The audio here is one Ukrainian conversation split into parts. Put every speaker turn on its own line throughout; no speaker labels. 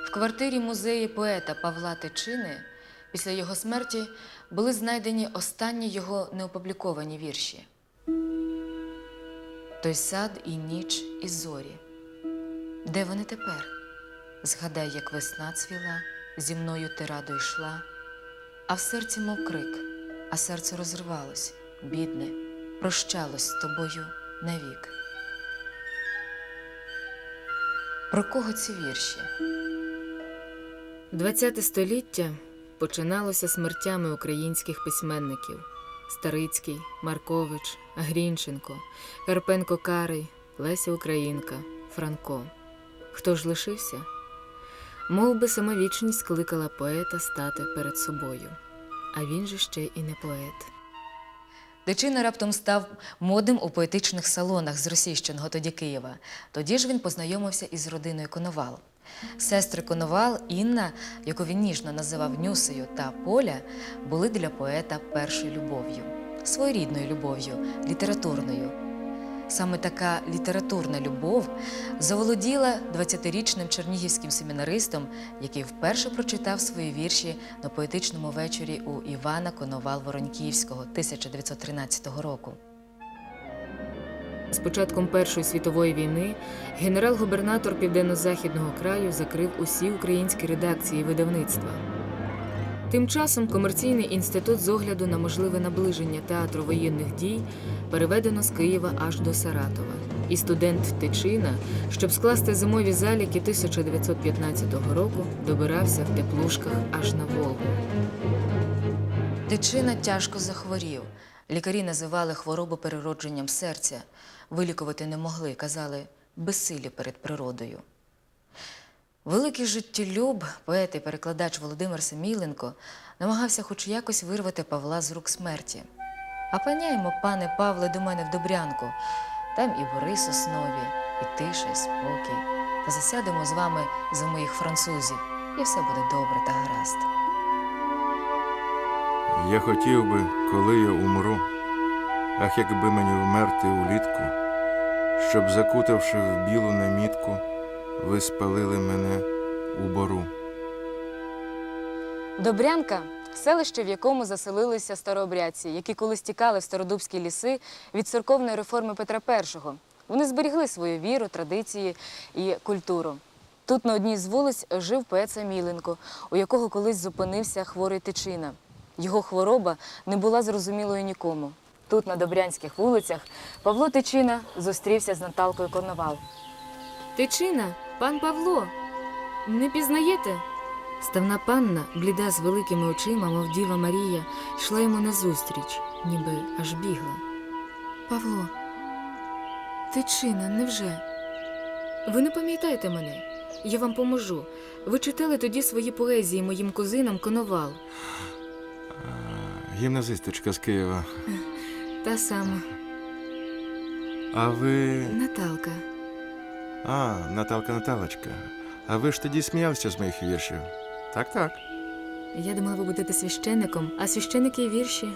В квартирі музею поета Павла Тичини після його смерті були знайдені останні його неопубліковані вірші. «Той сад і ніч, і зорі. Де вони тепер? Згадай, як весна цвіла, зі мною ти радо йшла, а в серці мов крик, а серце розривалось, бідне, прощалось з тобою навік». Про кого ці вірші? ХХ століття починалося смертями українських письменників: Старицький, Маркович, Грінченко, Карпенко-Карий, Леся Українка, Франко. Хто ж лишився? Мов би сама вічність кликала поета стати перед собою. А він же ще і не поет. Тичина раптом став модним у поетичних салонах з російщеного тоді Києва. Тоді ж він познайомився із родиною Коновал. Сестри Коновал, Інна, яку він ніжно називав Нюсею, та Поля, були для поета першою любов'ю. Своєрідною любов'ю, літературною. Саме така літературна любов заволоділа 20-річним чернігівським семінаристом, який вперше прочитав свої вірші на поетичному вечорі у Івана Коновал-Вороньківського 1913 року. З початком Першої світової війни генерал-губернатор Південно-Західного краю закрив усі українські редакції видавництва. Тим часом комерційний інститут з огляду на можливе наближення театру воєнних дій переведено з Києва аж до Саратова. І студент Тичина, щоб скласти зимові заліки 1915 року, добирався в теплушках аж на Волгу. Тичина тяжко захворів. Лікарі називали хворобу переродженням серця. Вилікувати не могли, казали, безсилі перед природою. Великий життєлюб, поет і перекладач Володимир Семіленко намагався хоч якось вирвати Павла з рук смерті. «А паняймо, пане Павле, до мене в Добрянку. Там і бори соснові, і тиша, і спокій. Та засядемо з вами за моїх французів, і все буде добре та гаразд».
Я хотів би, коли я умру, ах, якби мені вмерти улітку, щоб, закутавши в білу намітку, ви спалили мене у бору.
Добрянка – селище, в якому заселилися старообрядці, які колись тікали в стародубські ліси від церковної реформи Петра І. Вони зберігли свою віру, традиції і культуру. Тут на одній з вулиць жив поет Семіленко, у якого колись зупинився хворий Тичина. Його хвороба не була зрозумілою нікому. Тут, на добрянських вулицях, Павло Тичина зустрівся з Наталкою Коновал. «Тичина, пан Павло, не пізнаєте?» Ставна панна, бліда з великими очима, мов Діва Марія, йшла йому назустріч, ніби аж бігла. «Павло, Тичина, невже? Ви не пам'ятаєте мене? Я вам поможу. Ви читали тоді свої поезії моїм кузинам Коновал».
Гімназисточка з Києва.
Та сама.
А ви...
Наталка.
Наталка. А ви ж тоді сміялися з моїх віршів? Так.
Я думала, ви будете священником, а священники й вірші.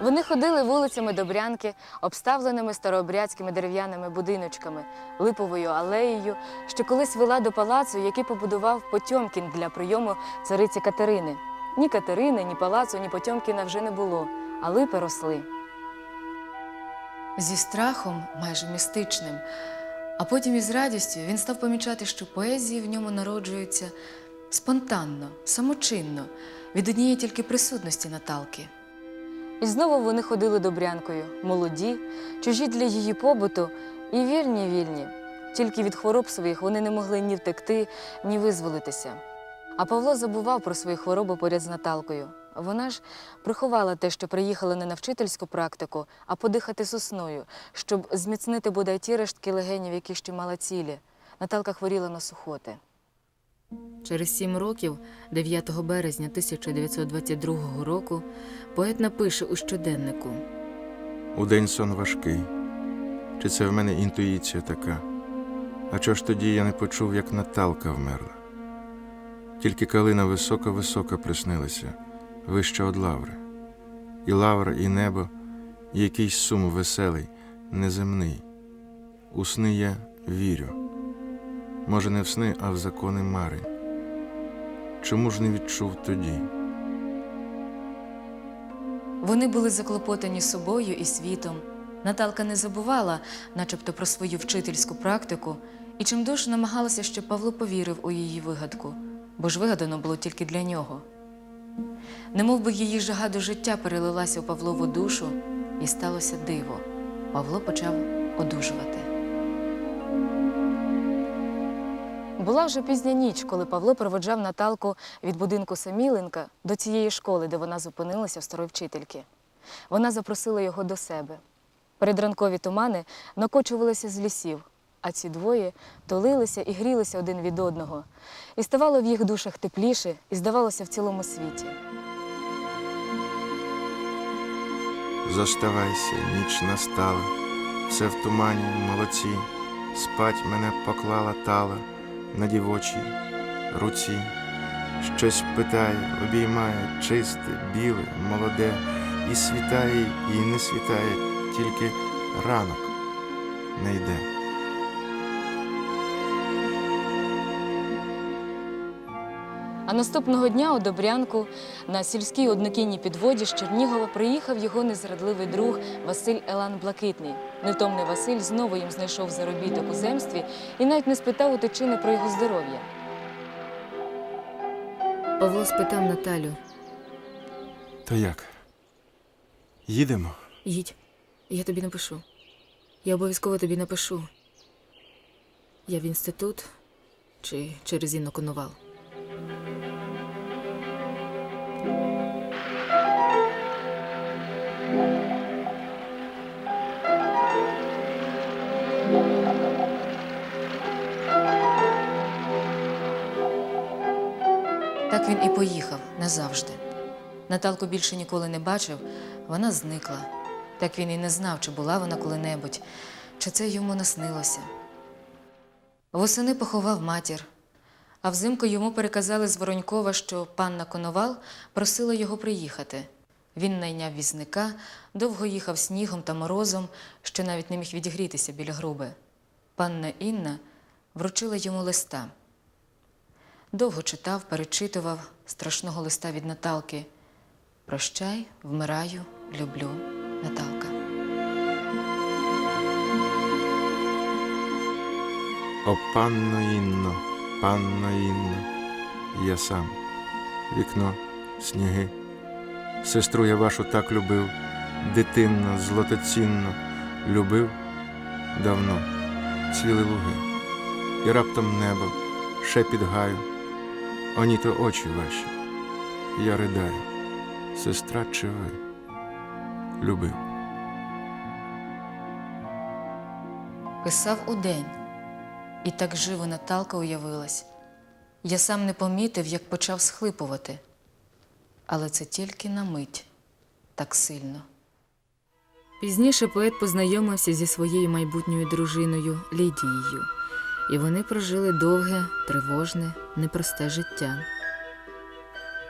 Вони ходили вулицями Добрянки, обставленими старообрядськими дерев'яними будиночками, липовою алеєю, що колись вела до палацу, який побудував Потьомкін для прийому цариці Катерини. Ні Катерини, ні палацу, ні Потьомкіна вже не було, а липи росли. Зі страхом, майже містичним, а потім із радістю він став помічати, що поезії в ньому народжуються спонтанно, самочинно, від однієї тільки присутності Наталки. І знову вони ходили Добрянкою, молоді, чужі для її побуту і вільні. Тільки від хвороб своїх вони не могли ні втекти, ні визволитися. А Павло забував про свою хворобу поряд з Наталкою. Вона ж приховала те, що приїхала не на вчительську практику, а подихати сосною, щоб зміцнити бодай ті рештки легенів, які ще мала цілі. Наталка хворіла на сухоти. Через 7 років, 9 березня 1922 року, поет напише у щоденнику.
Удень сон важкий. Чи це в мене інтуїція така? А чого ж тоді я не почув, як Наталка вмерла? Тільки калина висока-висока приснилася, вище од лаври. І лавра, і небо, і якийсь сум веселий, неземний. У сни я вірю. Може, не в сни, а в закони марень. чому ж не відчув тоді?
Вони були заклопотані собою і світом. Наталка не забувала, начебто, про свою вчительську практику, і чимдуж намагалася, щоб Павло повірив у її вигадку, бо ж вигадано було тільки для нього. Немов би її жага до життя перелилася у Павлову душу, і сталося диво. Павло почав одужувати. Була вже пізня ніч, коли Павло проводжав Наталку від будинку Саміленка до цієї школи, де вона зупинилася в старої вчительки. Вона запросила його до себе. Передранкові тумани накочувалися з лісів, а ці двоє тулилися і грілися один від одного. І ставало в їх душах тепліше, і здавалося в цілому світі.
Зоставайся, ніч настала, все в тумані, молодці, спать мене поклала тала на дівочій руці. Щось питає, обіймає, чисте, біле, молоде, і світає, і не світає, тільки ранок не йде.
А наступного дня у Добрянку на сільській однокінній підводі з Чернігова приїхав його незрадливий друг Василь Елан Блакитний. Невтомний Василь знову їм знайшов заробіток у земстві і навіть не спитав у Тичини про його здоров'я. Павло спитав Наталю.
То як? Їдемо?
Їдь, я тобі напишу. Я обов'язково тобі напишу. Я в інститут чи через Інну Коновал. Так він і поїхав назавжди. Наталку більше ніколи не бачив, вона зникла. Так він і не знав, чи була вона коли-небудь, чи це йому наснилося. Восени поховав матір, а взимку йому переказали з Воронькова, що панна Коновал просила його приїхати. Він найняв візника, довго їхав снігом та морозом, що навіть не міг відігрітися біля груби. Панна Інна вручила йому листа. Довго читав, перечитував страшного листа від Наталки. «Прощай, вмираю, люблю, Наталка».
О, панно Інно, я сам, вікно, сніги. Сестру я вашу так любив, дитинно, злотоцінно, любив давно, цвіли луги, і раптом небо, шепіт гаю, оні то очі ваші, я ридаю, сестра чи ви, любив.
Писав удень, і так живо Наталка уявилась. Я сам не помітив, як почав схлипувати. Але це тільки на мить, так сильно. Пізніше поет познайомився зі своєю майбутньою дружиною Лідією. І вони прожили довге, тривожне, непросте життя.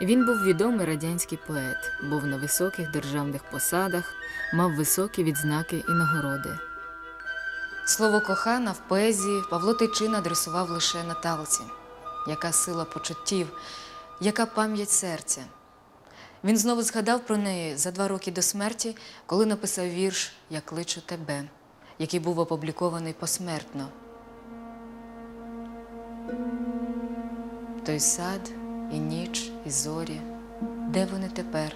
Він був відомий радянський поет, був на високих державних посадах, мав високі відзнаки і нагороди. Слово «кохана» в поезії Павло Тичина адресував лише Наталці. Яка сила почуттів, яка пам'ять серця. Він знову згадав про неї за 2 роки до смерті, коли написав вірш «Я кличу тебе», який був опублікований посмертно. Той сад, і ніч, і зорі, де вони тепер?